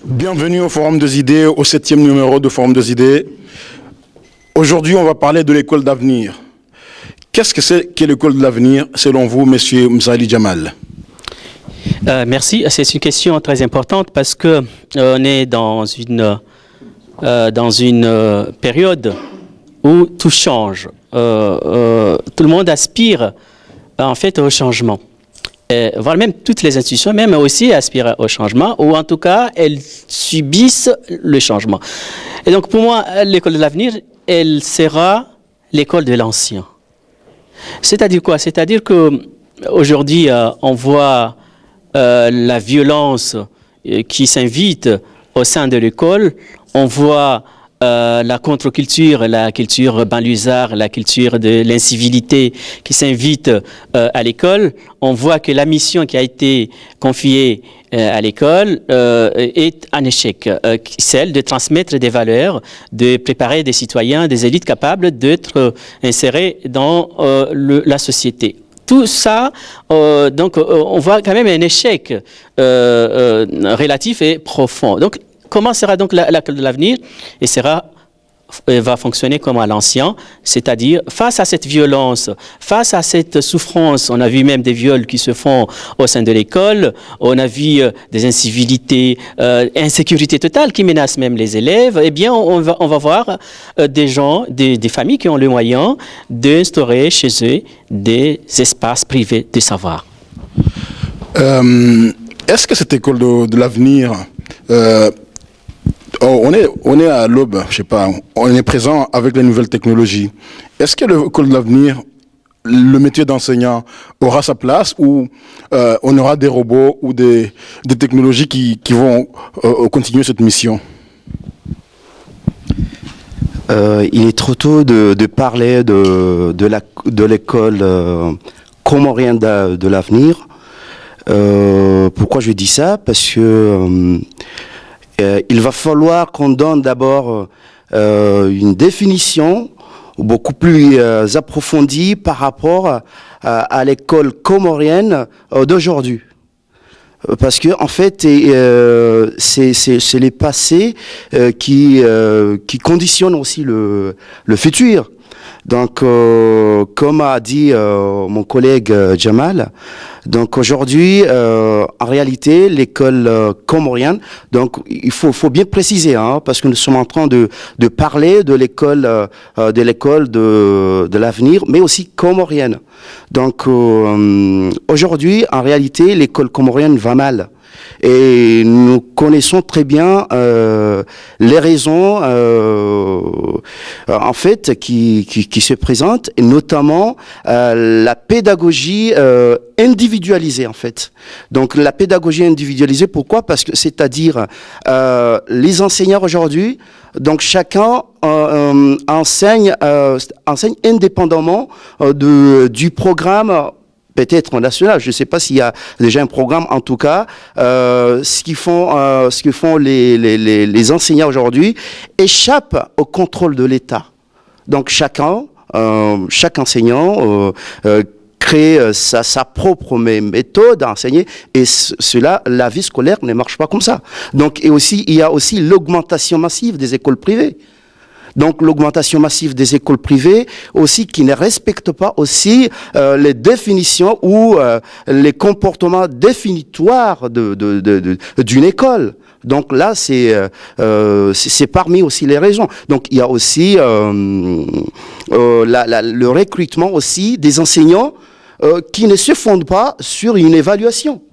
Bienvenue au Forum des idées, au 7e numéro de Forum des idées. Aujourd'hui, on va parler de l'école d'avenir. Qu'est-ce que c'est que l'école de l'avenir, selon vous, Monsieur Mzali Jamal? Merci. C'est une question très importante parce que on est dans une période où tout change. Tout le monde aspire en fait au changement. Voire même toutes les institutions, même aussi aspirent au changement, ou en tout cas, elles subissent le changement. Et donc, pour moi, l'école de l'avenir, elle sera l'école de l'ancien. C'est-à-dire quoi? C'est-à-dire qu'aujourd'hui, on voit la violence qui s'invite au sein de l'école, on voit la contre-culture, la culture banlieusarde, la culture de l'incivilité qui s'invite à l'école. On voit que la mission qui a été confiée à l'école est un échec, celle de transmettre des valeurs, de préparer des citoyens, des élites capables d'être insérés dans la société. Tout ça, donc, on voit quand même un échec relatif et profond. Donc, comment sera donc l'école de l'avenir? Elle va fonctionner comme à l'ancien, c'est-à-dire face à cette violence, face à cette souffrance. On a vu même des viols qui se font au sein de l'école, on a vu des incivilités, insécurité totale qui menacent même les élèves. Eh bien, on va voir des gens, des familles qui ont les moyens d'instaurer chez eux des espaces privés de savoir. Est-ce que cette école de l'avenir... on est à l'aube, je sais pas, on est présent avec les nouvelles technologies. Est-ce que l'école de l'avenir, le métier d'enseignant aura sa place ou on aura des robots ou des technologies qui vont continuer cette mission? Il est trop tôt de parler de l'école comorienne de l'avenir. Pourquoi je dis ça? Parce que il va falloir qu'on donne d'abord une définition beaucoup plus approfondie par rapport à l'école comorienne d'aujourd'hui. Parce que en fait, c'est les passés qui conditionnent aussi le futur. Donc, comme a dit mon collègue Jamal, donc aujourd'hui, en réalité, l'école comorienne, donc il faut bien préciser, parce que nous sommes en train de parler de l'école de l'avenir, mais aussi comorienne. Donc aujourd'hui, en réalité, l'école comorienne va mal. Et nous connaissons très bien les raisons en fait qui se présentent, et notamment la pédagogie individualisée en fait. Donc la pédagogie individualisée, pourquoi? Parce que c'est-à-dire les enseignants aujourd'hui, donc chacun enseigne indépendamment du programme. Peut-être national, je ne sais pas s'il y a déjà un programme. En tout cas, ce que font les enseignants aujourd'hui échappe au contrôle de l'État. Donc chaque enseignant crée sa propre méthode à enseigner, et la vie scolaire ne marche pas comme ça. Donc il y a aussi l'augmentation massive des écoles privées. Donc l'augmentation massive des écoles privées aussi qui ne respectent pas aussi les définitions ou les comportements définitoires d'une école. Donc là, c'est parmi aussi les raisons. Donc il y a aussi le recrutement aussi des enseignants qui ne se fondent pas sur une évaluation.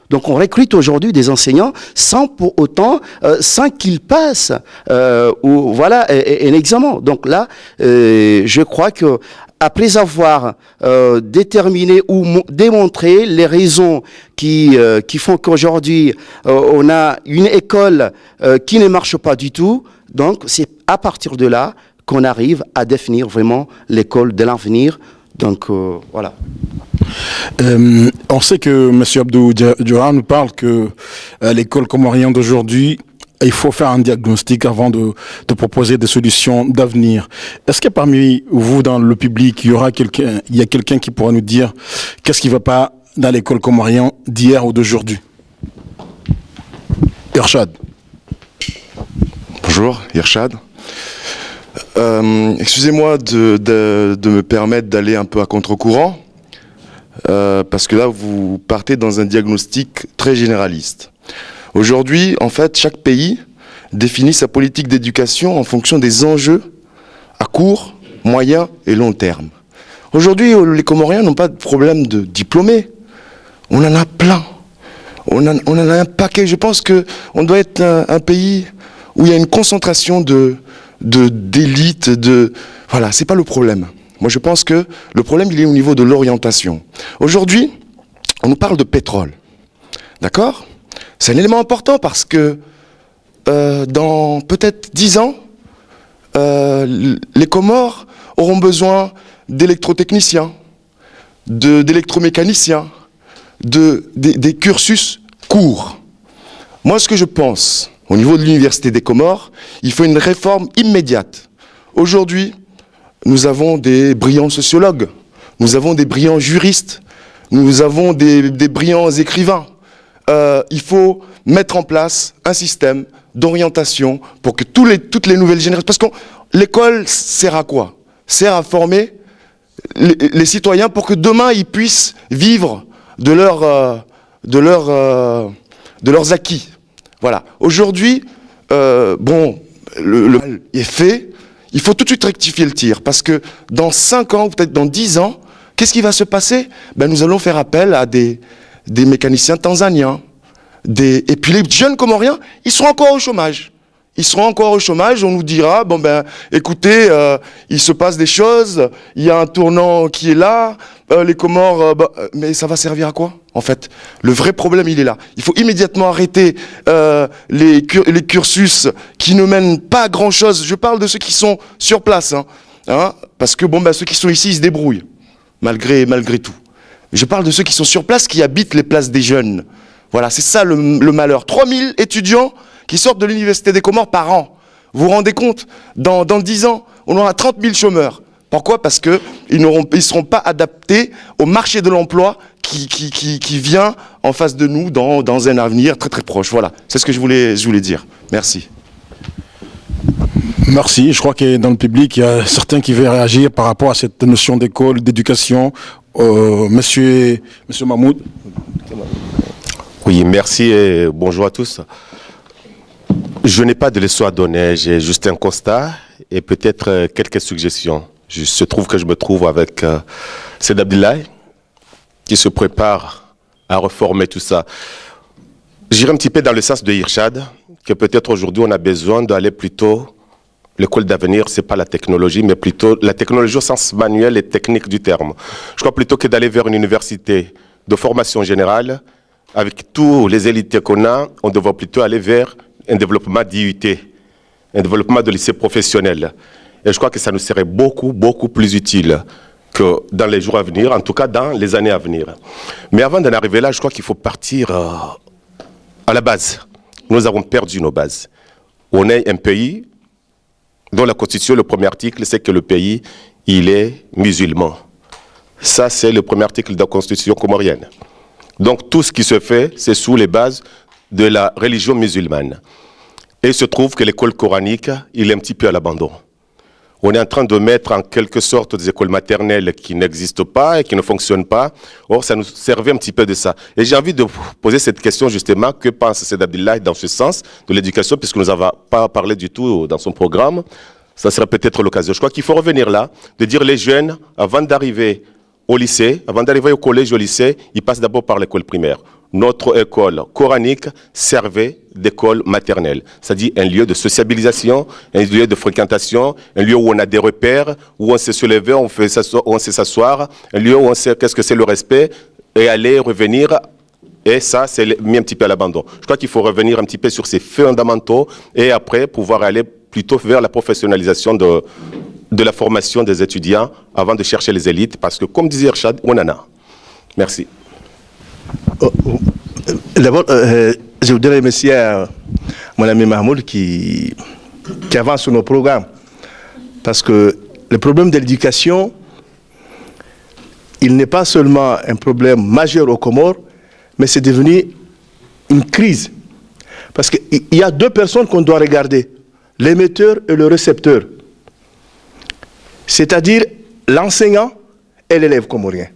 Donc on recrute aujourd'hui des enseignants sans pour autant, sans qu'ils passent un examen. Donc là, je crois que après avoir déterminé ou démontré les raisons qui font qu'aujourd'hui on a une école qui ne marche pas du tout, donc c'est à partir de là qu'on arrive à définir vraiment l'école de l'avenir. Donc voilà. On sait que M. Abdou Diora nous parle que l'école comorienne d'aujourd'hui, il faut faire un diagnostic avant de proposer des solutions d'avenir. Est-ce que parmi vous, dans le public, il y a quelqu'un qui pourra nous dire qu'est-ce qui ne va pas dans l'école comorienne d'hier ou d'aujourd'hui? Irshad. Bonjour, Irshad. Excusez-moi de me permettre d'aller un peu à contre-courant, parce que là, vous partez dans un diagnostic très généraliste. Aujourd'hui, en fait, chaque pays définit sa politique d'éducation en fonction des enjeux à court, moyen et long terme. Aujourd'hui, les Comoriens n'ont pas de problème de diplômés. On en a plein. On en a un paquet. Je pense qu'on doit être un pays où il y a une concentration d'élite, voilà, c'est pas le problème. Moi, je pense que le problème, il est au niveau de l'orientation. Aujourd'hui, on nous parle de pétrole. D'accord ? C'est un élément important parce que dans peut-être 10 ans, les Comores auront besoin d'électrotechniciens, d'électromécaniciens, des cursus courts. Moi, ce que je pense, au niveau de l'Université des Comores, il faut une réforme immédiate. Aujourd'hui, nous avons des brillants sociologues, nous avons des brillants juristes, nous avons des brillants écrivains. Il faut mettre en place un système d'orientation pour que toutes les nouvelles générations... Parce que l'école sert à quoi? Sert à former les citoyens pour que demain, ils puissent vivre de leurs acquis. Voilà. Aujourd'hui, bon, le mal est fait. Il faut tout de suite rectifier le tir. Parce que dans 5 ans, ou peut-être dans 10 ans, qu'est-ce qui va se passer? Nous allons faire appel à des mécaniciens tanzaniens. Et puis les jeunes Comoriens, ils seront encore au chômage. Ils seront encore au chômage, on nous dira, écoutez, il se passe des choses, il y a un tournant qui est là, les Comores, mais ça va servir à quoi, en fait? Le vrai problème, il est là. Il faut immédiatement arrêter les cursus qui ne mènent pas à grand-chose. Je parle de ceux qui sont sur place, parce que ceux qui sont ici, ils se débrouillent, malgré tout. Je parle de ceux qui sont sur place, qui habitent les places des jeunes. Voilà, c'est ça le malheur. 3000 étudiants qui sortent de l'Université des Comores par an. Vous vous rendez compte? Dans 10 ans, on aura 30 000 chômeurs. Pourquoi? Parce qu'ils ne seront pas adaptés au marché de l'emploi qui vient en face de nous dans un avenir très très proche. Voilà, c'est ce que je voulais dire. Merci. Merci. Je crois que dans le public, il y a certains qui veulent réagir par rapport à cette notion d'école, d'éducation. Monsieur Mahmoud. Oui, merci et bonjour à tous. Je n'ai pas de leçon à donner, j'ai juste un constat et peut-être quelques suggestions. Il se trouve que je me trouve avec Seydi Abdoulaye qui se prépare à reformer tout ça. J'irai un petit peu dans le sens de Irshad, que peut-être aujourd'hui on a besoin d'aller plutôt, l'école d'avenir, c'est pas la technologie, mais plutôt la technologie au sens manuel et technique du terme. Je crois plutôt que d'aller vers une université de formation générale, avec tous les élites qu'on a, on devrait plutôt aller vers un développement d'IUT, un développement de lycée professionnel. Et je crois que ça nous serait beaucoup, beaucoup plus utile que dans les jours à venir, en tout cas dans les années à venir. Mais avant d'en arriver là, je crois qu'il faut partir à la base. Nous avons perdu nos bases. On est un pays dont la Constitution, le premier article, c'est que le pays, il est musulman. Ça, c'est le premier article de la Constitution comorienne. Donc tout ce qui se fait, c'est sous les bases de la religion musulmane. Et il se trouve que l'école coranique, il est un petit peu à l'abandon. On est en train de mettre en quelque sorte des écoles maternelles qui n'existent pas et qui ne fonctionnent pas. Or, ça nous servait un petit peu de ça. Et j'ai envie de vous poser cette question justement, que pense Seydi Abdoulaye dans ce sens de l'éducation, puisque nous n'avons pas parlé du tout dans son programme. Ça serait peut-être l'occasion. Je crois qu'il faut revenir là, de dire les jeunes, avant d'arriver au lycée, avant d'arriver au collège, au lycée, ils passent d'abord par l'école primaire. Notre école coranique servait d'école maternelle, c'est-à-dire un lieu de sociabilisation, un lieu de fréquentation, un lieu où on a des repères, où on sait se lever, on sait s'asseoir, un lieu où on sait qu'est-ce que c'est le respect, et aller, revenir, et ça, c'est mis un petit peu à l'abandon. Je crois qu'il faut revenir un petit peu sur ces fondamentaux, et après, pouvoir aller plutôt vers la professionnalisation de la formation des étudiants, avant de chercher les élites, parce que, comme disait Irshad, on en a. Merci. D'abord, je voudrais remercier mon ami Mahmoud qui avance sur nos programmes. Parce que le problème de l'éducation, il n'est pas seulement un problème majeur aux Comores, mais c'est devenu une crise. Parce qu'il y a deux personnes qu'on doit regarder. l'émetteur et le récepteur. C'est-à-dire l'enseignant et l'élève comorien.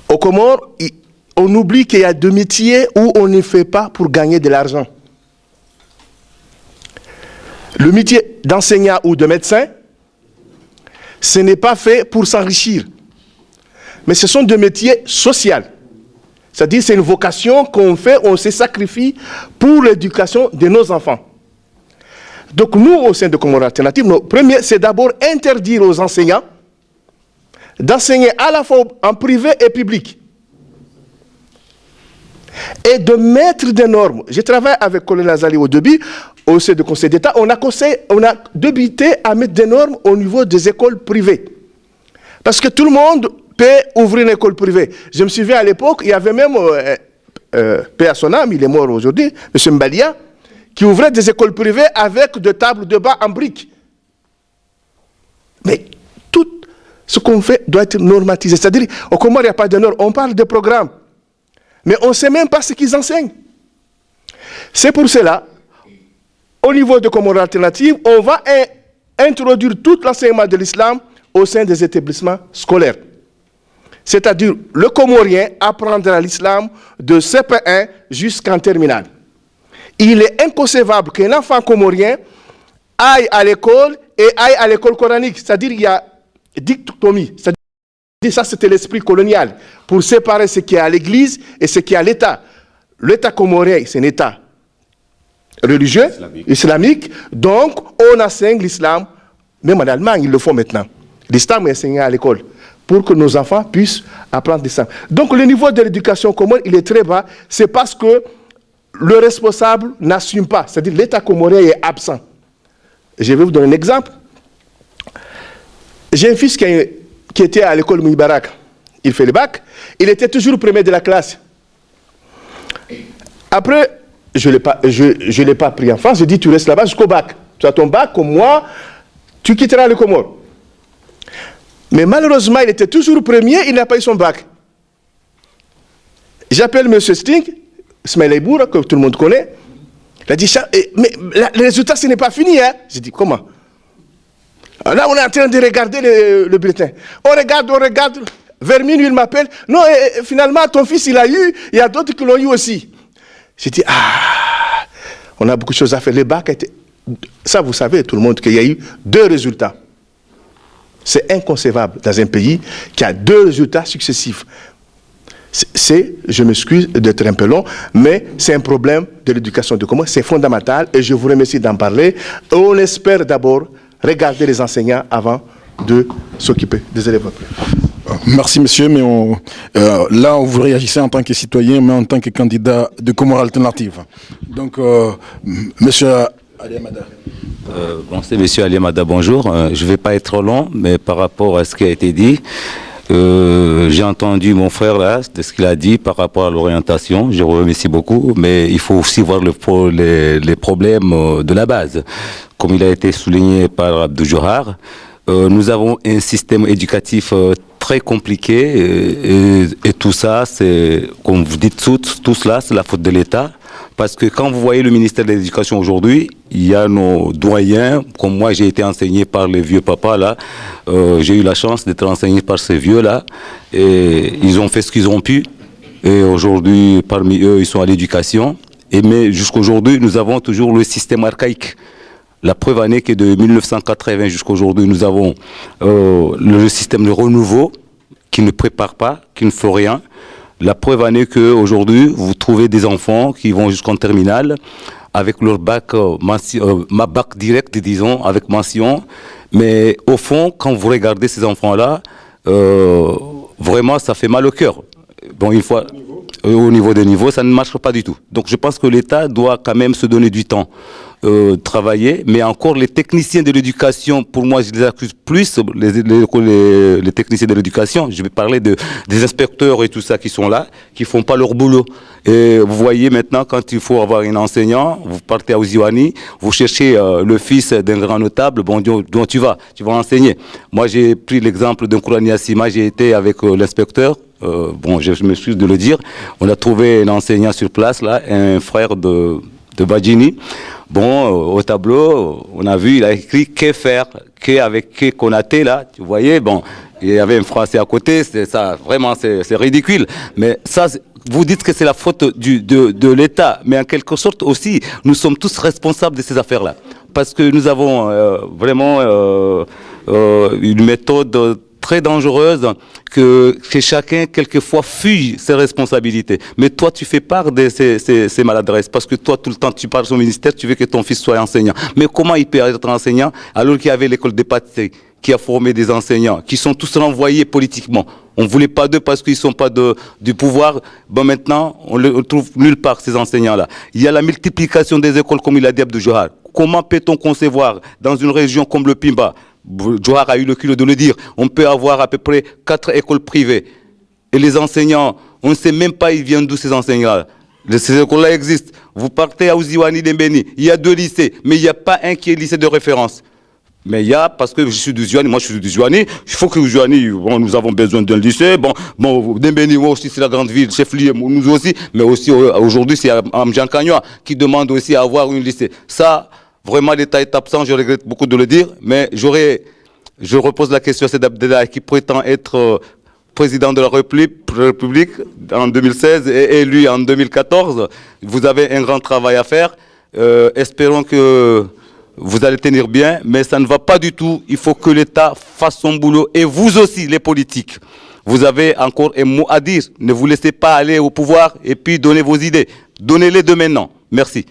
Au Comores, on oublie qu'il y a deux métiers où on ne fait pas pour gagner de l'argent. Le métier d'enseignant ou de médecin, ce n'est pas fait pour s'enrichir. Mais ce sont deux métiers sociaux. C'est-à-dire c'est une vocation qu'on fait, on se sacrifie pour l'éducation de nos enfants. Donc nous, au sein de Comores Alternative, notre premier, c'est d'abord interdire aux enseignants d'enseigner à la fois en privé et public. Et de mettre des normes. Je travaille avec Colonel Azali au début, au sein du Conseil d'État, on a débuté à mettre des normes au niveau des écoles privées. Parce que tout le monde peut ouvrir une école privée. Je me souviens à l'époque, il y avait même, paix à son âme, il est mort aujourd'hui, M. Mbalia, qui ouvrait des écoles privées avec des tables de bas en briques. Mais tout ce qu'on fait doit être normatisé. C'est-à-dire, au Comores, il n'y a pas de normes. On parle de programmes. Mais on ne sait même pas ce qu'ils enseignent. C'est pour cela, au niveau de Comores Alternative, on va introduire tout l'enseignement de l'islam au sein des établissements scolaires. C'est-à-dire, le Comorien apprendra l'islam de CP1 jusqu'en terminale. Il est inconcevable qu'un enfant comorien aille à l'école et aille à l'école coranique. C'est-à-dire qu'il y a dichotomie. C'est-à-dire ça, c'était l'esprit colonial pour séparer ce qui est à l'Église et ce qui est à l'État. L'État comorien, c'est un État religieux, islamique. Donc, on enseigne l'islam. Même en Allemagne, ils le font maintenant. L'islam est enseigné à l'école pour que nos enfants puissent apprendre l'islam. Donc, le niveau de l'éducation comore, il est très bas. C'est parce que le responsable n'assume pas. C'est-à-dire l'État comorien est absent. Je vais vous donner un exemple. J'ai un fils qui était à l'école Mouibarak. Il fait le bac. Il était toujours premier de la classe. Après, je ne l'ai pas pris en France. Je dis, tu restes là-bas jusqu'au bac. Tu as ton bac, comme moi, tu quitteras le Comores. Mais malheureusement, il était toujours premier, il n'a pas eu son bac. J'appelle M. Sting, Ismaël Eboura, que tout le monde connaît. Il a dit, mais le résultat, ce n'est pas fini. Hein? J'ai dit, comment? Là, on est en train de regarder le bulletin. On regarde. Vers minuit, il m'appelle. Non, finalement, ton fils, il a eu. Il y a d'autres qui l'ont eu aussi. J'ai dit, on a beaucoup de choses à faire. Le bac était... Ça, vous savez, tout le monde, qu'il y a eu 2 résultats. C'est inconcevable dans un pays qui a 2 résultats successifs. Je m'excuse d'être un peu long, mais c'est un problème de l'éducation de Comores. C'est fondamental et je vous remercie d'en parler. On espère d'abord regarder les enseignants avant de s'occuper des élèves. Merci, monsieur, mais là, vous réagissez en tant que citoyen, mais en tant que candidat de Comores Alternative. Donc, monsieur Aliamada. Bon, c'est monsieur Aliamada, bonjour. Je ne vais pas être trop long, mais par rapport à ce qui a été dit, j'ai entendu mon frère là, de ce qu'il a dit par rapport à l'orientation. Je remercie beaucoup, mais il faut aussi voir les problèmes de la base. Comme il a été souligné par Abdou Johar, nous avons un système éducatif très compliqué et tout ça, c'est, comme vous dites, tout cela, c'est la faute de l'État. Parce que quand vous voyez le ministère de l'Éducation aujourd'hui, il y a nos doyens, comme moi j'ai été enseigné par les vieux papas là, j'ai eu la chance d'être enseigné par ces vieux là, et ils ont fait ce qu'ils ont pu, et aujourd'hui parmi eux ils sont à l'éducation, mais jusqu'aujourd'hui nous avons toujours le système archaïque. La preuve en est que de 1980 jusqu'à aujourd'hui, nous avons le système de renouveau qui ne prépare pas, qui ne fait rien. La preuve en est qu'aujourd'hui, vous trouvez des enfants qui vont jusqu'en terminale avec leur bac, bac direct, disons, avec mention. Mais au fond, quand vous regardez ces enfants-là, vraiment, ça fait mal au cœur. Bon, une fois, au niveau des niveaux, ça ne marche pas du tout. Donc je pense que l'État doit quand même se donner du temps. Travailler, mais encore les techniciens de l'éducation, pour moi je les accuse plus, les techniciens de l'éducation, je vais parler des inspecteurs et tout ça qui sont là, qui font pas leur boulot. Et vous voyez maintenant, quand il faut avoir un enseignant, vous partez à Ouziouani, vous cherchez le fils d'un grand notable, bon, dont tu vas enseigner. Moi j'ai pris l'exemple d'un Kourani Assima, j'ai été avec l'inspecteur, bon je m'excuse de le dire, on a trouvé un enseignant sur place là, un frère de Badjini. Bon, au tableau, on a vu, il a écrit « Que faire ?» Que avec que Konaté, là, tu voyais, bon, il y avait un Français à côté, c'est ça, vraiment, c'est ridicule. Mais ça, vous dites que c'est la faute de l'État, mais en quelque sorte aussi, nous sommes tous responsables de ces affaires-là. Parce que nous avons vraiment une méthode très dangereuse que chacun, quelquefois, fuit ses responsabilités. Mais toi, tu fais part de ces maladresses parce que toi, tout le temps, tu parles au ministère, tu veux que ton fils soit enseignant. Mais comment il peut être enseignant alors qu'il y avait l'école des pâtisseries qui a formé des enseignants qui sont tous renvoyés politiquement? On ne voulait pas d'eux parce qu'ils ne sont pas du pouvoir. Bon, maintenant, on ne trouve nulle part, ces enseignants-là. Il y a la multiplication des écoles, comme il a dit Abdou Johar. Comment peut-on concevoir, dans une région comme le Pimba, Johar a eu le culot de le dire, on peut avoir à peu près 4 écoles privées. Et les enseignants, on ne sait même pas ils viennent d'où ces enseignants-là. Ces écoles-là existent. Vous partez à Ouziwani d'Embeni, il y a 2 lycées, mais il n'y a pas un qui est lycée de référence. Mais il y a, parce que je suis du Zouani, moi je suis du Zouani, il faut que Zouani, bon, nous avons besoin d'un lycée, bon, Dembeni, moi aussi c'est la grande ville, chef-lieu, nous aussi, mais aussi aujourd'hui c'est Amjan-Kagnoa qui demande aussi à avoir un lycée. Ça, vraiment l'État est absent, je regrette beaucoup de le dire, mais je repose la question à Seydi Abdellah qui prétend être président de la République en 2016 et élu en 2014. Vous avez un grand travail à faire, espérons que vous allez tenir bien, mais ça ne va pas du tout. Il faut que l'État fasse son boulot. Et vous aussi, les politiques, vous avez encore un mot à dire. Ne vous laissez pas aller au pouvoir et puis donnez vos idées. Donnez-les de maintenant. Merci.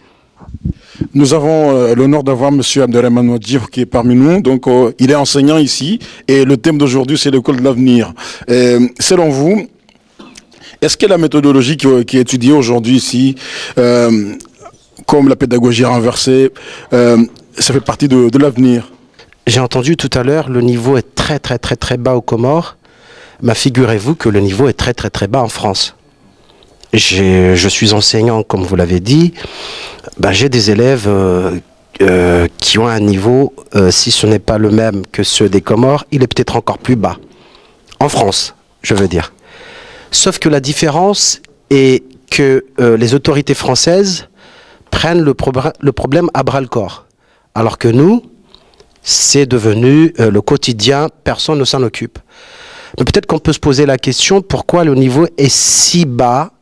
Nous avons l'honneur d'avoir M. Abderrahmane Ouadjir qui est parmi nous. Donc, il est enseignant ici. Et le thème d'aujourd'hui, c'est l'école de l'avenir. Selon vous, est-ce que la méthodologie qui est étudiée aujourd'hui ici, comme la pédagogie renversée, ça fait partie de l'avenir? J'ai entendu tout à l'heure, le niveau est très très très très bas aux Comores. Mais figurez-vous que le niveau est très très très bas en France. Je suis enseignant, comme vous l'avez dit. J'ai des élèves qui ont un niveau, si ce n'est pas le même que ceux des Comores, il est peut-être encore plus bas. En France, je veux dire. Sauf que la différence est que les autorités françaises prennent le problème à bras-le-corps. Alors que nous, c'est devenu le quotidien, personne ne s'en occupe. Mais peut-être qu'on peut se poser la question, pourquoi le niveau est si bas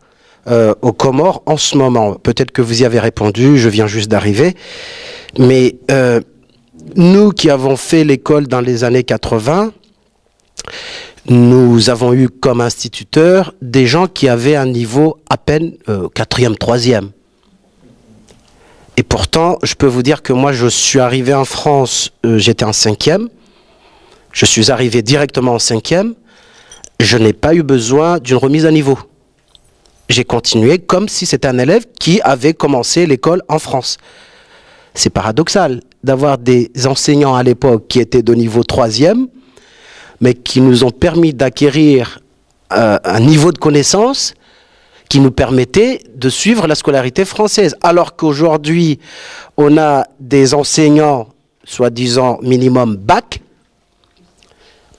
aux Comores en ce moment? Peut-être que vous y avez répondu, je viens juste d'arriver. Mais nous qui avons fait l'école dans les années 80, nous avons eu comme instituteurs des gens qui avaient un niveau à peine 4e, 3e. Et pourtant, je peux vous dire que moi, je suis arrivé en France, j'étais en 5e. Je suis arrivé directement en 5e. Je n'ai pas eu besoin d'une remise à niveau. J'ai continué comme si c'était un élève qui avait commencé l'école en France. C'est paradoxal d'avoir des enseignants à l'époque qui étaient de niveau 3e, mais qui nous ont permis d'acquérir un niveau de connaissance qui nous permettait de suivre la scolarité française. Alors qu'aujourd'hui, on a des enseignants, soi-disant minimum bac,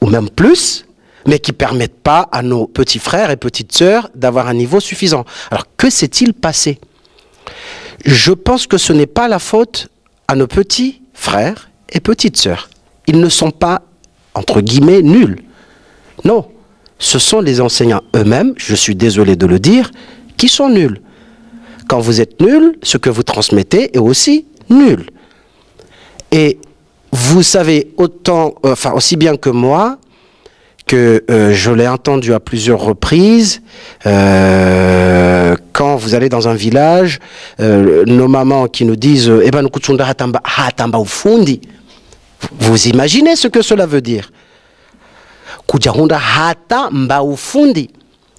ou même plus, mais qui ne permettent pas à nos petits frères et petites sœurs d'avoir un niveau suffisant. Alors, que s'est-il passé? Je pense que ce n'est pas la faute à nos petits frères et petites sœurs. Ils ne sont pas, entre guillemets, nuls. Non. Ce sont les enseignants eux-mêmes, je suis désolé de le dire, qui sont nuls. Quand vous êtes nul, ce que vous transmettez est aussi nul. Et vous savez aussi bien que moi, que je l'ai entendu à plusieurs reprises, quand vous allez dans un village, nos mamans qui nous disent « Eh ben, hatamba ufundi ». Vous imaginez ce que cela veut dire?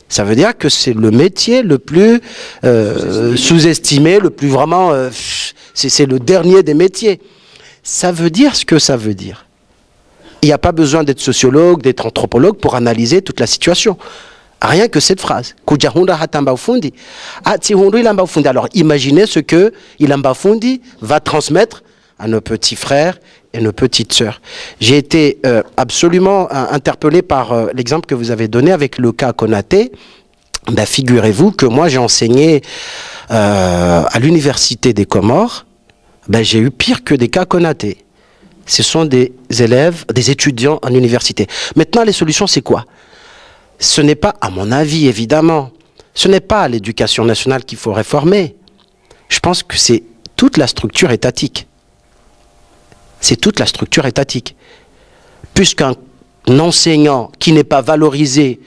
Ça veut dire que c'est le métier le plus sous-estimé, le plus vraiment... c'est le dernier des métiers. Ça veut dire ce que ça veut dire. Il n'y a pas besoin d'être sociologue, d'être anthropologue pour analyser toute la situation. Rien que cette phrase. Alors imaginez ce que Ilamba Fundi va transmettre à nos petits frères et nos petites sœurs. J'ai été absolument interpellé par l'exemple que vous avez donné avec le cas Konaté. Ben, figurez-vous que moi j'ai enseigné à l'université des Comores, ben, j'ai eu pire que des cas Konaté. Ce sont des élèves, des étudiants en université. Maintenant, les solutions, c'est quoi? Ce n'est pas, à mon avis, évidemment, ce n'est pas l'éducation nationale qu'il faut réformer. Je pense que c'est toute la structure étatique. C'est toute la structure étatique. Puisqu'un enseignant qui n'est pas valorisé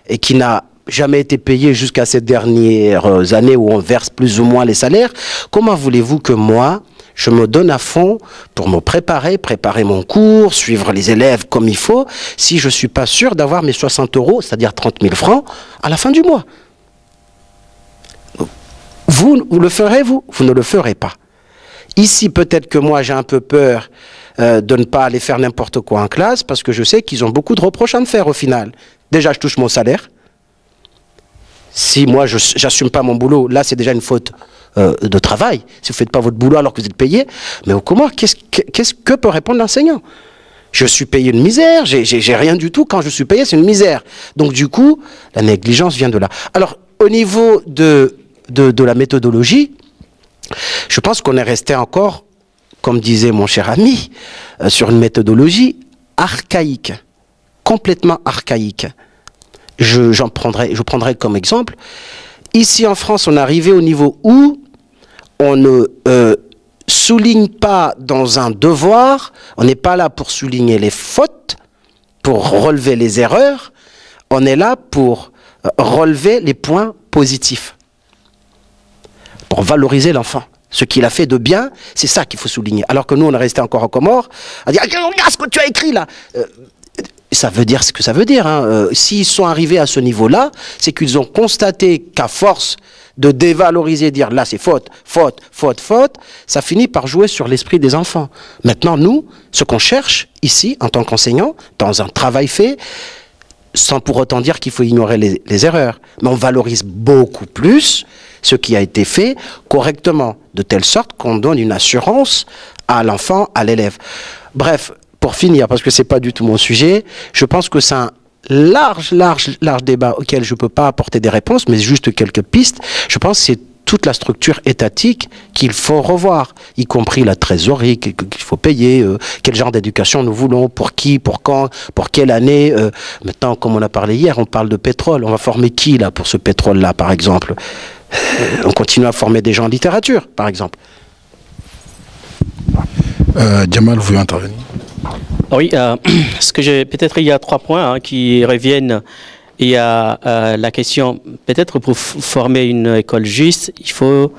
et qui n'a jamais été payé jusqu'à ces dernières années où on verse plus ou moins les salaires, comment voulez-vous que moi, je me donne à fond pour me préparer mon cours, suivre les élèves comme il faut, si je ne suis pas sûr d'avoir mes 60 €, c'est-à-dire 30 000 francs, à la fin du mois? Vous le ferez, vous ne le ferez pas. Ici, peut-être que moi, j'ai un peu peur de ne pas aller faire n'importe quoi en classe, parce que je sais qu'ils ont beaucoup de reproches à me faire au final. Déjà, je touche mon salaire. Si moi, je n'assume pas mon boulot, là, c'est déjà une faute de travail. Si vous ne faites pas votre boulot alors que vous êtes payé, mais au Comores, que peut répondre l'enseignant? Je suis payé une misère, j'ai rien du tout. Quand je suis payé, c'est une misère. Donc, du coup, la négligence vient de là. Alors, au niveau de la méthodologie, je pense qu'on est resté encore, comme disait mon cher ami, sur une méthodologie archaïque, complètement archaïque. Je prendrai comme exemple, ici en France, on est arrivé au niveau où on ne souligne pas dans un devoir, on n'est pas là pour souligner les fautes, pour relever les erreurs, on est là pour relever les points positifs, pour valoriser l'enfant. Ce qu'il a fait de bien, c'est ça qu'il faut souligner. Alors que nous, on est resté encore en Comores à dire « Regarde ce que tu as écrit là !» Ça veut dire ce que ça veut dire. Hein. S'ils sont arrivés à ce niveau-là, c'est qu'ils ont constaté qu'à force de dévaloriser, dire là c'est faute, faute, faute, faute, ça finit par jouer sur l'esprit des enfants. Maintenant, nous, ce qu'on cherche ici, en tant qu'enseignant, dans un travail fait, sans pour autant dire qu'il faut ignorer les erreurs, mais on valorise beaucoup plus ce qui a été fait correctement, de telle sorte qu'on donne une assurance à l'enfant, à l'élève. Bref, pour finir, parce que c'est pas du tout mon sujet, je pense que c'est un large débat auquel je peux pas apporter des réponses, mais juste quelques pistes. Je pense que c'est toute la structure étatique qu'il faut revoir, y compris la trésorerie qu'il faut payer, quel genre d'éducation nous voulons, pour qui, pour quand, pour quelle année. Maintenant, comme on a parlé hier, on parle de pétrole. On va former qui là pour ce pétrole-là, par exemple? On continue à former des gens en littérature, par exemple. Djamal, vous voulez intervenir? Oui, peut-être il y a 3 points qui reviennent. Il y a la question, peut-être pour former une école juste, il faut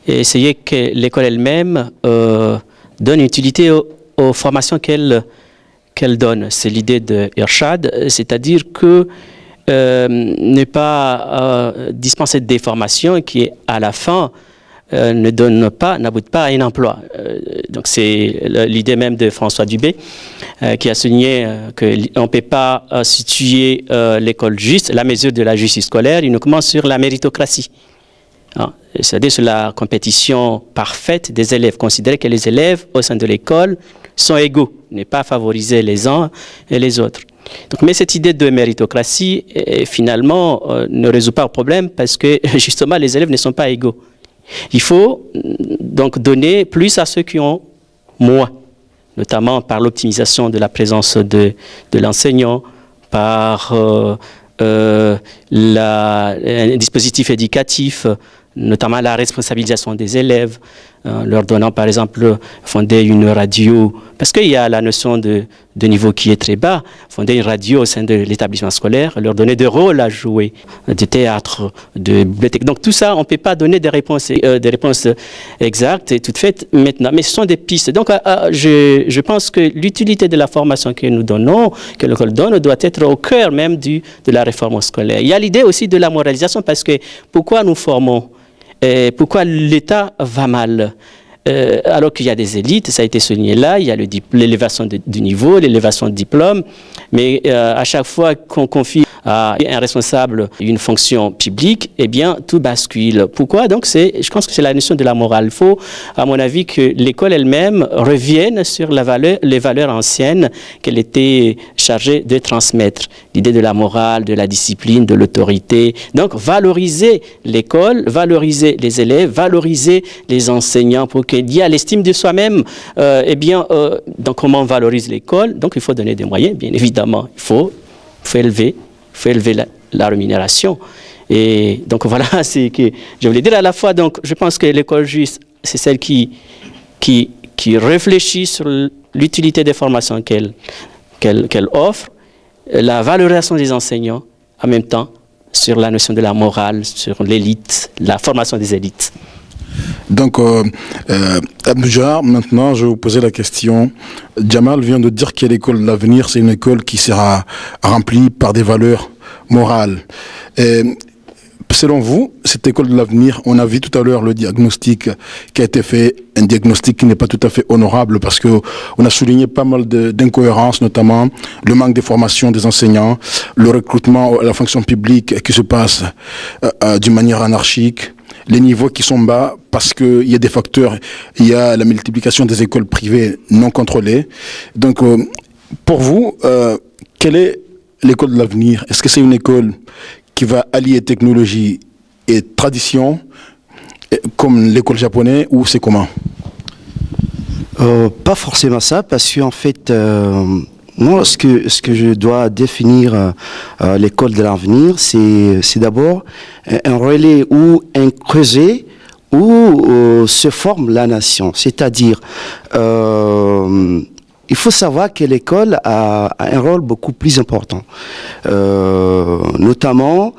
essayer que l'école elle-même donne utilité aux formations qu'elle donne. C'est l'idée de Irshad, c'est-à-dire que ne pas dispenser des formations qui, à la fin, n'aboutent pas à un emploi. Donc c'est l'idée même de François Dubé qui a souligné qu'on ne peut pas situer l'école juste, la mesure de la justice scolaire uniquement sur la méritocratie. C'est-à-dire sur la compétition parfaite des élèves. Considérer que les élèves au sein de l'école sont égaux, ne pas favoriser les uns et les autres. Donc, mais cette idée de méritocratie, finalement, ne résout pas le problème parce que justement les élèves ne sont pas égaux. Il faut donc donner plus à ceux qui ont moins, notamment par l'optimisation de la présence de l'enseignant, par un dispositif éducatif, notamment la responsabilisation des élèves, leur donnant par exemple, fonder une radio, parce qu'il y a la notion de niveau qui est très bas, fonder une radio au sein de l'établissement scolaire, leur donner des rôles à jouer, de théâtre, de bibliothèque. Donc tout ça, on ne peut pas donner des réponses exactes et toutes faites maintenant, mais ce sont des pistes. Donc je pense que l'utilité de la formation que nous donnons, que l'école donne, doit être au cœur même de la réforme scolaire. Il y a l'idée aussi de la moralisation, parce que pourquoi nous formons? Pourquoi l'État va mal alors qu'il y a des élites, ça a été souligné là, il y a l'élévation du niveau, l'élévation de diplôme, mais à chaque fois qu'on confie à un responsable d'une fonction publique, eh bien, tout bascule. Pourquoi? Donc, je pense que c'est la notion de la morale. Il faut, à mon avis, que l'école elle-même revienne sur les valeurs anciennes qu'elle était chargée de transmettre. L'idée de la morale, de la discipline, de l'autorité. Donc, valoriser l'école, valoriser les élèves, valoriser les enseignants pour qu'il y ait l'estime de soi-même. Donc, comment on valorise l'école? Donc, il faut donner des moyens, bien évidemment. Il faut élever la rémunération. Et donc, voilà ce que je voulais dire à la fois. Donc, je pense que l'école juste, c'est celle qui réfléchit sur l'utilité des formations qu'elle offre, la valorisation des enseignants, en même temps, sur la notion de la morale, sur l'élite, la formation des élites. Donc, Abdou-Jahar, maintenant, je vais vous poser la question. Jamal vient de dire que l'école de l'avenir, c'est une école qui sera remplie par des valeurs morales. Selon vous, cette école de l'avenir, on a vu tout à l'heure le diagnostic qui a été fait, un diagnostic qui n'est pas tout à fait honorable parce que on a souligné pas mal d'incohérences, notamment le manque de formation des enseignants, le recrutement à la fonction publique qui se passe d'une manière anarchique, les niveaux qui sont bas parce qu'il y a des facteurs, il y a la multiplication des écoles privées non contrôlées. Donc, pour vous, quelle est l'école de l'avenir? Est-ce que c'est une école qui va allier technologie et tradition, comme l'école japonaise, ou c'est comment? Pas forcément ça, parce qu'en fait, moi, ce que je dois définir l'école de l'avenir, c'est d'abord un relais ou un creuset où se forme la nation. C'est-à-dire, il faut savoir que l'école a un rôle beaucoup plus important, notamment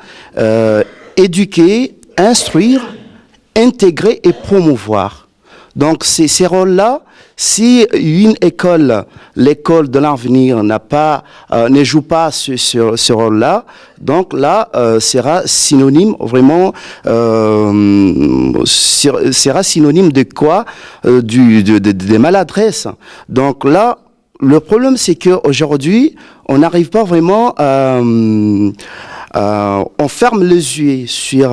éduquer, instruire, intégrer et promouvoir. Donc ces rôles-là, si une école, l'école de l'avenir ne joue pas ce rôle-là, donc là sera synonyme vraiment, sera synonyme de quoi? Des maladresses. Donc là, le problème, c'est qu'aujourd'hui, on n'arrive pas vraiment on ferme les yeux sur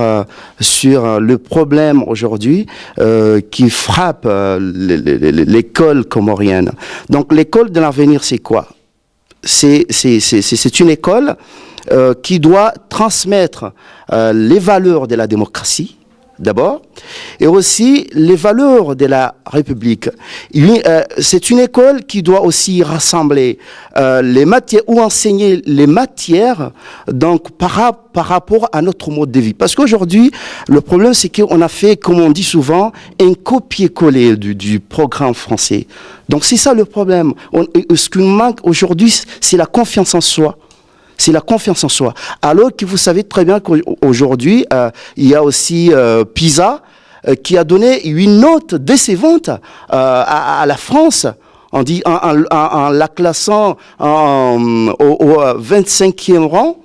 le problème aujourd'hui qui frappe l'école comorienne. Donc l'école de l'avenir, c'est quoi? C'est une école qui doit transmettre les valeurs de la démocratie, d'abord, et aussi les valeurs de la République. C'est une école qui doit aussi rassembler les matières ou enseigner les matières donc par rapport à notre mode de vie. Parce qu'aujourd'hui, le problème, c'est qu'on a fait, comme on dit souvent, un copier-coller du programme français. Donc c'est ça le problème. Ce qui nous manque aujourd'hui, c'est la confiance en soi. C'est la confiance en soi. Alors que vous savez très bien qu'aujourd'hui, il y a aussi PISA qui a donné une note décevante à la France en la classant au 25e rang.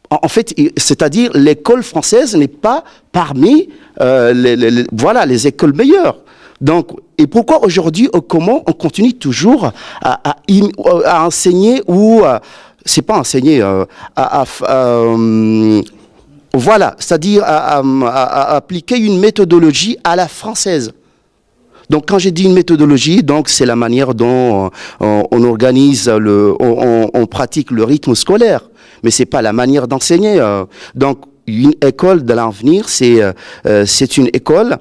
En fait, c'est-à-dire l'école française n'est pas parmi les écoles meilleures. Donc, et pourquoi aujourd'hui, comment on continue toujours à enseigner ou c'est pas enseigner, voilà, c'est-à-dire à appliquer une méthodologie à la française. Donc, quand j'ai dit une méthodologie, donc c'est la manière dont on organise, on pratique le rythme scolaire, mais c'est pas la manière d'enseigner. Donc, une école de l'avenir, c'est une école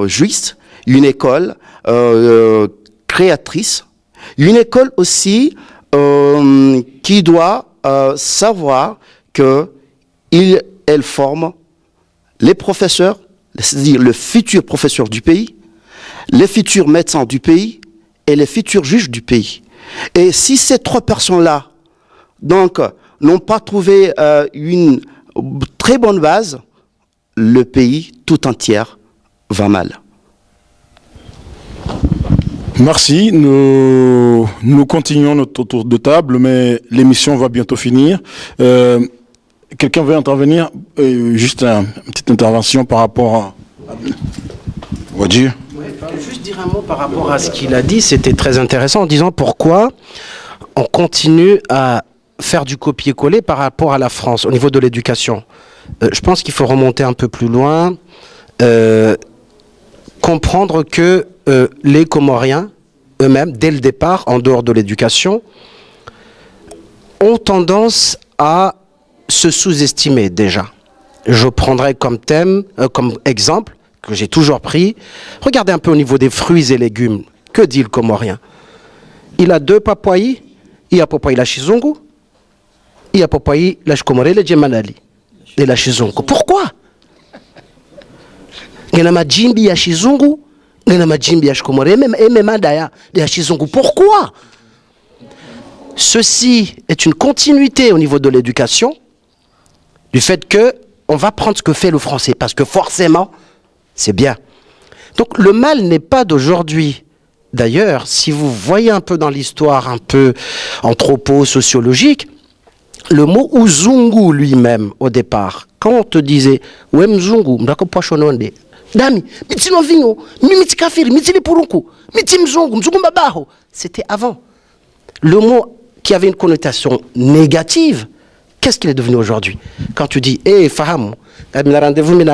juste, une école créatrice, une école aussi qui doit savoir qu'elle forme les professeurs, c'est-à-dire le futur professeur du pays, les futurs médecins du pays et les futurs juges du pays. Et si ces trois personnes-là, donc, n'ont pas trouvé une très bonne base, le pays tout entier va mal. Merci. Nous continuons notre tour de table, mais l'émission va bientôt finir. Quelqu'un veut intervenir? Juste une petite intervention par rapport à Wadjir. Juste dire un mot par rapport à ce qu'il a dit. C'était très intéressant en disant pourquoi on continue à faire du copier-coller par rapport à la France au niveau de l'éducation. Je pense qu'il faut remonter un peu plus loin, comprendre que les Comoriens eux-mêmes, dès le départ, en dehors de l'éducation, ont tendance à se sous-estimer déjà. Je prendrai comme thème, comme exemple, que j'ai toujours pris, regardez un peu au niveau des fruits et légumes. Que dit le Comorien? Il a 2 papayi, il y a papayi la Chizungu, il y a papayi la Chikomore, le Djemanali, et la Chizungu. Pourquoi? Il y a majimbi ya Chizungu, il y a majimbi ya Chikomore, et même daya ya Chizungu. Pourquoi? Ceci est une continuité au niveau de l'éducation, du fait que on va prendre ce que fait le français, parce que forcément, c'est bien. Donc le mal n'est pas d'aujourd'hui. D'ailleurs, si vous voyez un peu dans l'histoire un peu anthropo-sociologique, le mot Uzungu lui-même, au départ, quand on te disait « Ouais, Mzungu, m'dako pochononde, dami, miti no vinho, miti kafiri, miti lipurunku, miti mzungu, mzungu babaho », c'était avant. Le mot qui avait une connotation négative, qu'est-ce qu'il est devenu aujourd'hui? Quand tu dis « Eh, fahamu, rendez-vous, le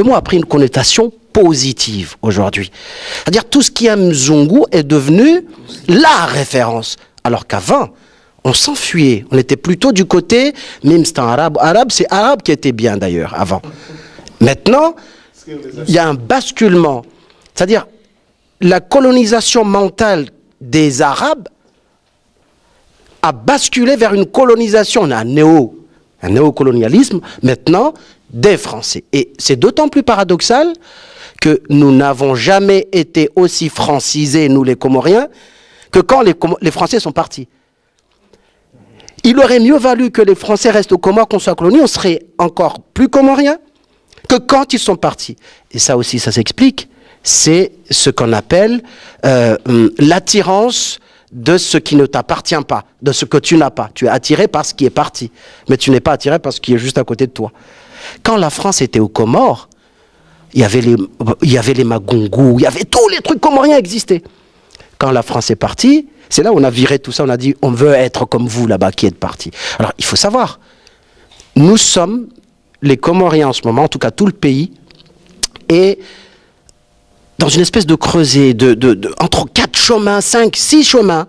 mot a pris une connotation positive aujourd'hui. C'est-à-dire tout ce qui est Mzungu est devenu la référence. Alors qu'avant, on s'enfuyait. On était plutôt du côté, même c'est un arabe. Arabe, c'est arabe qui était bien d'ailleurs avant. Maintenant, il y a un basculement. C'est-à-dire la colonisation mentale des Arabes a basculé vers une colonisation, un néocolonialisme maintenant des Français. Et c'est d'autant plus paradoxal que nous n'avons jamais été aussi francisés, nous les Comoriens, que quand les Français sont partis. Il aurait mieux valu que les Français restent aux Comores, qu'on soit colonie, on serait encore plus Comoriens que quand ils sont partis. Et ça aussi, ça s'explique. C'est ce qu'on appelle l'attirance de ce qui ne t'appartient pas, de ce que tu n'as pas. Tu es attiré par ce qui est parti, mais tu n'es pas attiré par ce qui est juste à côté de toi. Quand la France était aux Comores, il y avait les Magungu, il y avait tous les trucs comoriens existaient. Quand la France est partie, c'est là où on a viré tout ça, on a dit on veut être comme vous là-bas qui êtes partis. Alors il faut savoir, nous sommes les Comoriens en ce moment, en tout cas tout le pays, et dans une espèce de creuset, entre 4 chemins, 5, 6 chemins,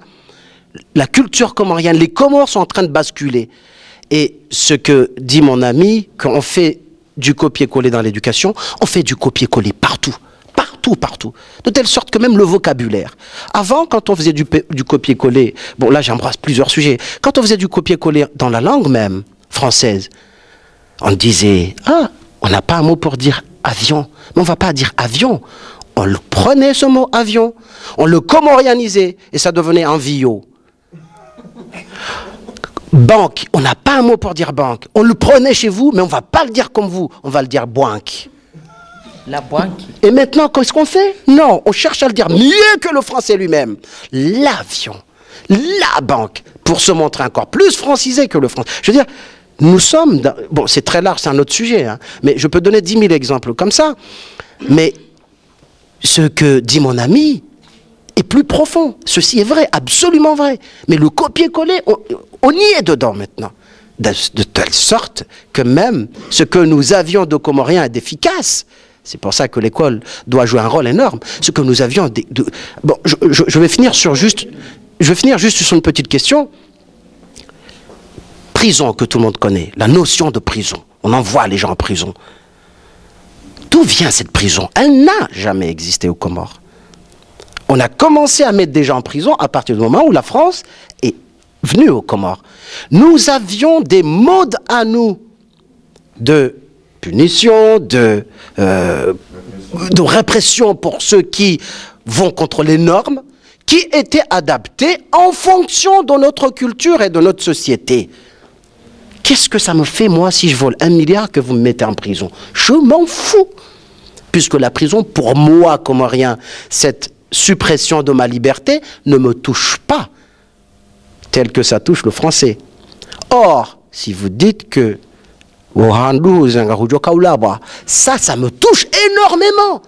la culture comorienne, les Comores sont en train de basculer. Et ce que dit mon ami, quand on fait du copier-coller dans l'éducation, on fait du copier-coller partout. Partout. De telle sorte que même le vocabulaire. Avant, quand on faisait du copier-coller, bon là j'embrasse plusieurs sujets, quand on faisait du copier-coller dans la langue même française, on disait, on n'a pas un mot pour dire avion, mais on ne va pas dire avion. On le prenait ce mot avion, on le comorianisait et ça devenait un vio. Banque, on n'a pas un mot pour dire banque. On le prenait chez vous, mais on ne va pas le dire comme vous, on va le dire boinque. La boinque. Et maintenant, qu'est-ce qu'on fait? Non, on cherche à le dire mieux que le français lui-même. L'avion, la banque, pour se montrer encore plus francisé que le français. Je veux dire, nous sommes... Bon, c'est très large, c'est un autre sujet, hein, mais je peux donner 10 000 exemples comme ça. Mais ce que dit mon ami est plus profond. Ceci est vrai, absolument vrai. Mais le copier-coller, on y est dedans maintenant. De telle sorte que même ce que nous avions de Comoriens d'efficace, c'est pour ça que l'école doit jouer un rôle énorme, ce que nous avions Bon, je vais finir sur juste sur une petite question. Prison, que tout le monde connaît, la notion de prison. On envoie les gens en prison. D'où vient cette prison? Elle n'a jamais existé aux Comores. On a commencé à mettre des gens en prison à partir du moment où la France est venue aux Comores. Nous avions des modes à nous de punition, de répression pour ceux qui vont contre les normes, qui étaient adaptés en fonction de notre culture et de notre société. Qu'est-ce que ça me fait, moi, si je vole 1 milliard que vous me mettez en prison? Je m'en fous. Puisque la prison, pour moi, Comorien, cette suppression de ma liberté ne me touche pas, tel que ça touche le français. Or, si vous dites que ça me touche énormément.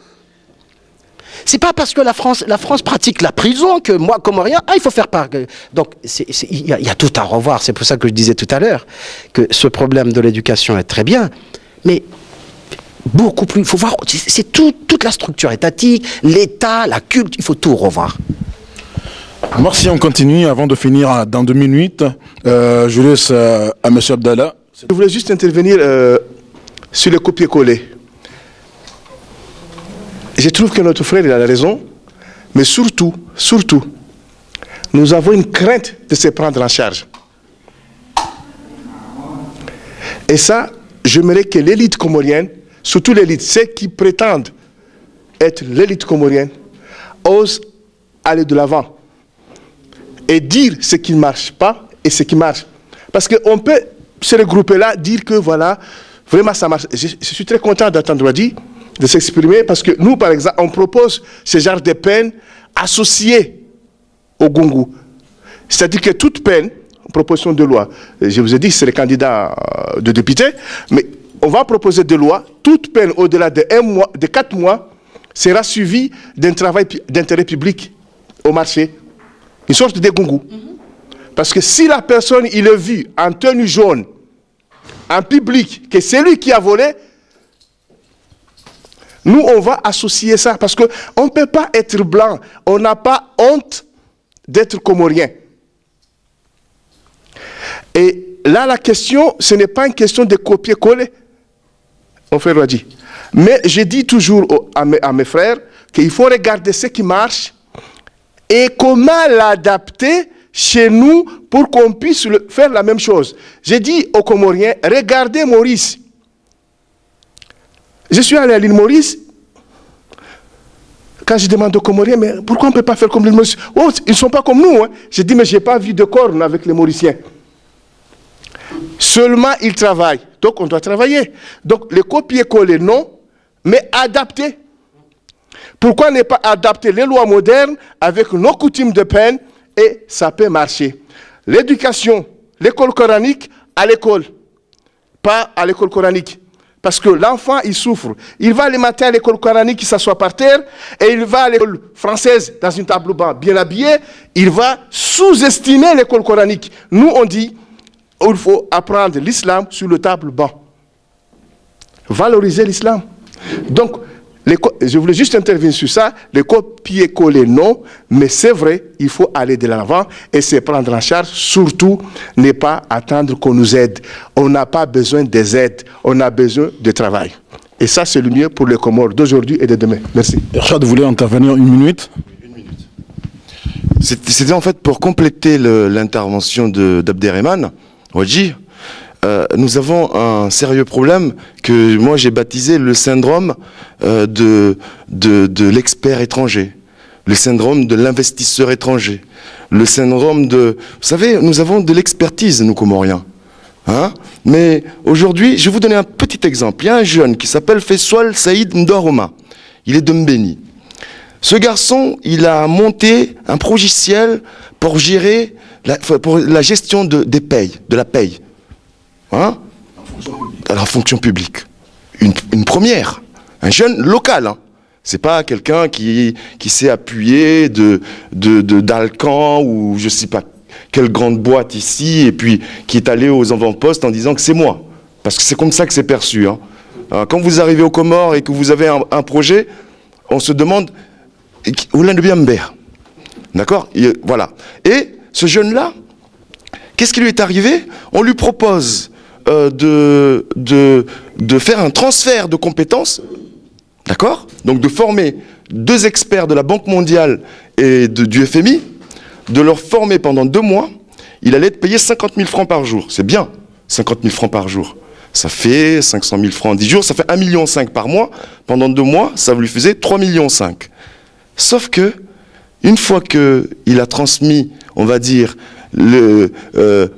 C'est pas parce que la France pratique la prison que moi, Comorien, il faut faire part. Donc, il y a tout à revoir. C'est pour ça que je disais tout à l'heure que ce problème de l'éducation est très bien, mais beaucoup plus. Il faut voir, c'est toute la structure étatique, l'État, la culte, il faut tout revoir. Merci, on continue. Avant de finir dans 2 minutes, je laisse à M. Abdallah. Je voulais juste intervenir sur le copier-coller. Je trouve que notre frère il a raison, mais surtout, nous avons une crainte de se prendre en charge. Et ça, j'aimerais que l'élite comorienne, surtout l'élite, ceux qui prétendent être l'élite comorienne, osent aller de l'avant et dire ce qui ne marche pas et ce qui marche. Parce qu'on peut se regrouper là, dire que voilà, vraiment ça marche. Je suis très content d'entendre Wadi de s'exprimer parce que nous, par exemple, on propose ce genre de peine associée au Gungu. C'est-à-dire que toute peine, proposition de loi, je vous ai dit que c'est les candidats de députés, mais on va proposer des lois, toute peine au-delà de 4 mois sera suivie d'un travail d'intérêt public au marché. Une sorte de Gungu. Parce que si la personne, il est vu en tenue jaune, en public, que c'est lui qui a volé, nous, on va associer ça. Parce qu'on ne peut pas être blanc. On n'a pas honte d'être comorien. Et là, la question, ce n'est pas une question de copier-coller. Mon frère l'a dit. Mais je dis toujours à mes frères qu'il faut regarder ce qui marche et comment l'adapter chez nous pour qu'on puisse faire la même chose. J'ai dit aux Comoriens, regardez Maurice. Je suis allé à l'île Maurice. Quand je demande aux Comoriens, mais pourquoi on ne peut pas faire comme l'île Maurice? Oh, ils ne sont pas comme nous. Hein. J'ai dit, mais je n'ai pas vu de corne avec les Mauriciens. Seulement, ils travaillent. Donc, on doit travailler. Donc, le copier-coller, non, mais adapter. Pourquoi ne pas adapter les lois modernes avec nos coutumes de peine et ça peut marcher. L'éducation, l'école coranique, à l'école, pas à l'école coranique. Parce que l'enfant, il souffre. Il va le matin à l'école coranique, il s'assoit par terre, et il va à l'école française, dans une table banc bien habillée, il va sous-estimer l'école coranique. Nous, on dit, il faut apprendre l'islam sur le table banc. Valoriser l'islam. Donc, je voulais juste intervenir sur ça, les copier-coller non, mais c'est vrai, il faut aller de l'avant et se prendre en charge, surtout ne pas attendre qu'on nous aide. On n'a pas besoin des aides, on a besoin de travail. Et ça, c'est le mieux pour les Comores d'aujourd'hui et de demain. Merci. Rachad voulait intervenir 1 minute. C'était en fait pour compléter l'intervention d'Abderrahmane Wadji. Nous avons un sérieux problème que moi j'ai baptisé le syndrome de l'expert étranger, le syndrome de l'investisseur étranger, le syndrome de... Vous savez, nous avons de l'expertise, nous, Comoriens. Hein? Mais aujourd'hui, je vais vous donner un petit exemple. Il y a un jeune qui s'appelle Fessoal Saïd Ndoroma. Il est de Mbéni. Ce garçon, il a monté un logiciel pour gérer la gestion de la paye. Hein? À la fonction publique. Une première. Un jeune local. Hein? C'est pas quelqu'un qui s'est appuyé d'Alcan ou je sais pas quelle grande boîte ici et puis qui est allé aux avant-postes en disant que c'est moi. Parce que c'est comme ça que c'est perçu. Hein? Quand vous arrivez aux Comores et que vous avez un projet, on se demande où l'un de bien me. D'accord? Voilà. Et ce jeune-là, qu'est-ce qui lui est arrivé? On lui propose de faire un transfert de compétences, d'accord? Donc de former 2 experts de la Banque mondiale et du FMI, de leur former pendant 2 mois. Il allait être payé 50 000 francs par jour. C'est bien, 50 000 francs par jour. Ça fait 500 000 francs en 10 jours, ça fait 1,5 million par mois. Pendant 2 mois, ça lui faisait 3,5 millions. Sauf que, une fois qu'il a transmis, on va dire,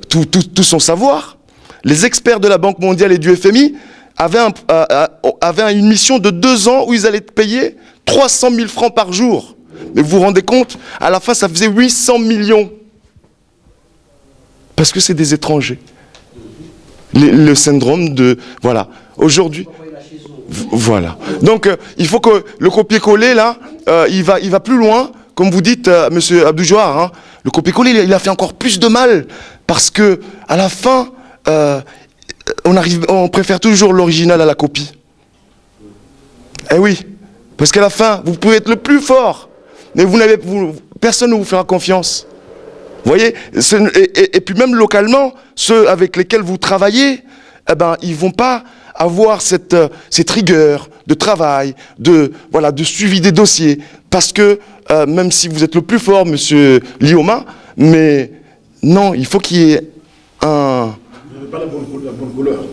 tout son savoir, les experts de la Banque mondiale et du FMI avaient une mission de 2 ans où ils allaient payer 300 000 francs par jour. Mais vous vous rendez compte, à la fin, ça faisait 800 millions. Parce que c'est des étrangers. Le syndrome de... Voilà. Aujourd'hui... Voilà. Donc, il faut que le copier-coller, là, il va plus loin, comme vous dites, Monsieur Abdou-Jawar, hein, le copier-coller, il a fait encore plus de mal, parce que à la fin, on préfère toujours l'original à la copie. Eh oui, parce qu'à la fin, vous pouvez être le plus fort, mais personne ne vous fera confiance. Vous voyez, et puis même localement, ceux avec lesquels vous travaillez, eh ben, ils vont pas avoir cette rigueur de travail, de suivi des dossiers, parce que même si vous êtes le plus fort, Monsieur Lioma, mais non, il faut qu'il y ait un... Vous n'avez pas la bonne couleur.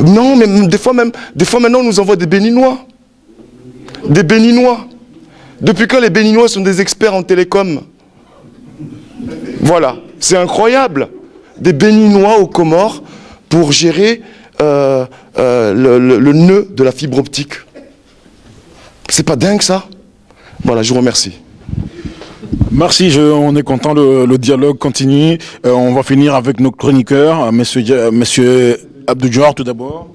Non, mais des fois maintenant, on nous envoie des Béninois. Des Béninois. Depuis quand les Béninois sont des experts en télécom? Voilà, c'est incroyable. Des Béninois aux Comores pour gérer le nœud de la fibre optique. C'est pas dingue ça? Voilà, je vous remercie. Merci, on est content, le dialogue continue. On va finir avec nos chroniqueurs. Monsieur Abdou-Jawar, tout d'abord,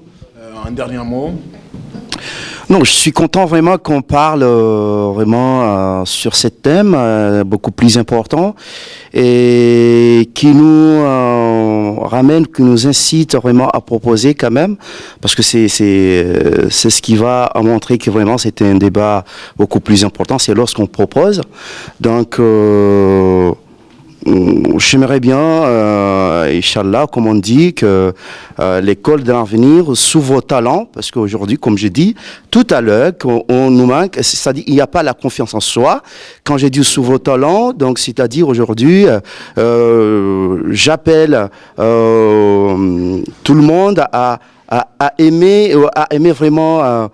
un dernier mot. Non, je suis content vraiment qu'on parle vraiment sur ce thème beaucoup plus important et qui nous ramène, qui nous incite vraiment à proposer quand même, parce que c'est ce qui va montrer que vraiment c'est un débat beaucoup plus important, c'est lorsqu'on propose. Donc j'aimerais bien, Inch'Allah, comme on dit, que l'école de l'avenir s'ouvre au talent, parce qu'aujourd'hui, comme j'ai dit tout à l'heure, on nous manque, c'est-à-dire il n'y a pas la confiance en soi. Quand j'ai dit s'ouvre au talent, donc c'est-à-dire aujourd'hui, j'appelle tout le monde à aimer vraiment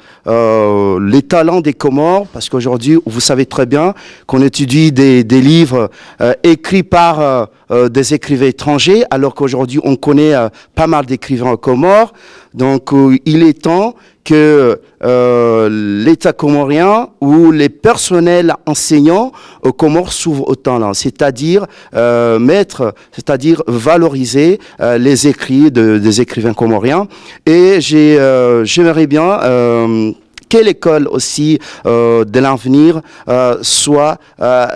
les talents des Comores, parce qu'aujourd'hui, vous savez très bien qu'on étudie des livres écrits par des écrivains étrangers, alors qu'aujourd'hui, on connaît pas mal d'écrivains aux Comores. Donc, il est temps que l'État comorien ou les personnels enseignants aux Comores s'ouvrent au talent, c'est-à-dire valoriser les écrits des écrivains comoriens. Et j'aimerais bien que l'école aussi de l'avenir soit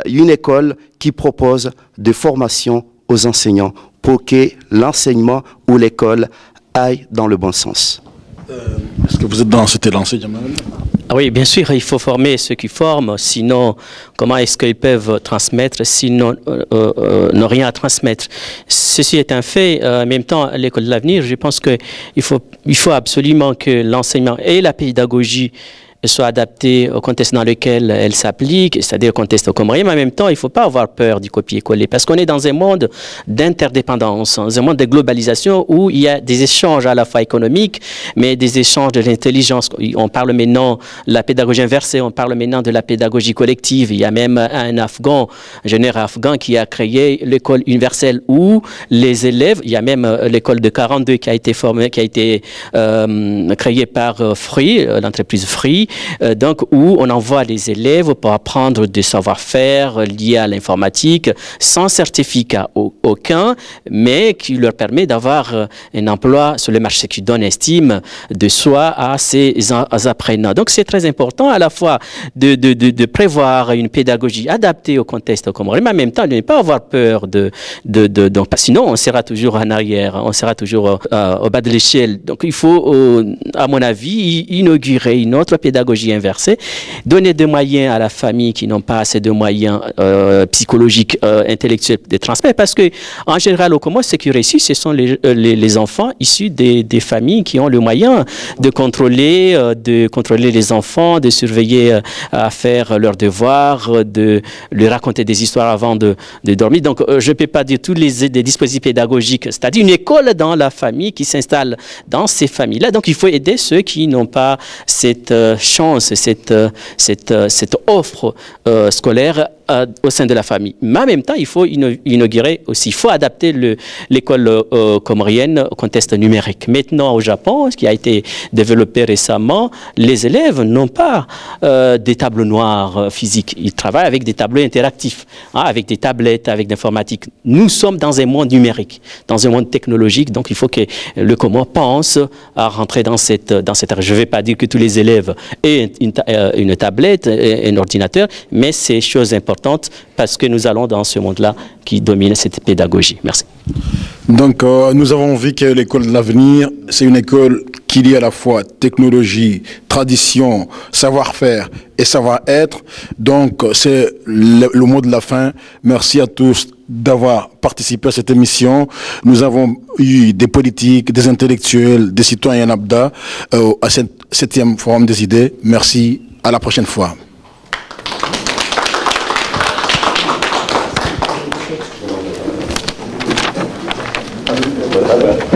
une école qui propose des formations aux enseignants pour que l'enseignement ou l'école aille dans le bon sens. Est-ce que vous êtes dans cet élancé, Jamal? Oui, bien sûr, il faut former ceux qui forment, sinon, comment est-ce qu'ils peuvent transmettre, sinon, n'ont rien à transmettre. Ceci est un fait. En même temps, l'école de l'avenir, je pense qu'il faut absolument que l'enseignement et la pédagogie soit adaptée au contexte dans lequel elle s'applique, c'est-à-dire au contexte comorien, mais en même temps, il ne faut pas avoir peur du copier-coller, parce qu'on est dans un monde d'interdépendance, dans un monde de globalisation où il y a des échanges à la fois économiques, mais des échanges de l'intelligence. On parle maintenant de la pédagogie inversée, on parle maintenant de la pédagogie collective. Il y a même un ingénieur afghan qui a créé l'école universelle où les élèves, il y a même l'école de 42 qui a été créée par Free, l'entreprise Free, donc où on envoie les élèves pour apprendre des savoir-faire liés à l'informatique sans certificat aucun, mais qui leur permet d'avoir un emploi sur le marché, qui donne estime de soi à ces apprenants. Donc c'est très important à la fois de prévoir une pédagogie adaptée au contexte comorien, mais en même temps de ne pas avoir peur donc, sinon on sera toujours en arrière, on sera toujours au bas de l'échelle. Donc il faut, à mon avis, inaugurer une autre pédagogie inversée, donner des moyens à la famille qui n'ont pas assez de moyens psychologiques, intellectuels de transmettre, parce que en général au Comores, ce qui réussit, ce sont les enfants issus des familles qui ont le moyen de contrôler les enfants, de surveiller à faire leurs devoirs, de leur raconter des histoires avant de dormir. Donc je ne peux pas dire tous les dispositifs pédagogiques, c'est-à-dire une école dans la famille qui s'installe dans ces familles-là. Donc il faut aider ceux qui n'ont pas cette chance, cette offre scolaire au sein de la famille. Mais en même temps, il faut inaugurer aussi, il faut adapter l'école comorienne au contexte numérique. Maintenant, au Japon, ce qui a été développé récemment, les élèves n'ont pas des tableaux noirs physiques. Ils travaillent avec des tableaux interactifs, avec des tablettes, avec l'informatique. Nous sommes dans un monde numérique, dans un monde technologique, donc il faut que le Comore pense à rentrer dans cette... Je ne vais pas dire que tous les élèves aient une tablette, un ordinateur, mais c'est chose importante parce que nous allons dans ce monde-là qui domine cette pédagogie. Merci. Donc, nous avons vu que l'école de l'avenir, c'est une école qui lie à la fois technologie, tradition, savoir-faire et savoir-être. Donc, c'est le mot de la fin. Merci à tous d'avoir participé à cette émission. Nous avons eu des politiques, des intellectuels, des citoyens lambda à ce 7e Forum des idées. Merci. À la prochaine fois. Bye bye.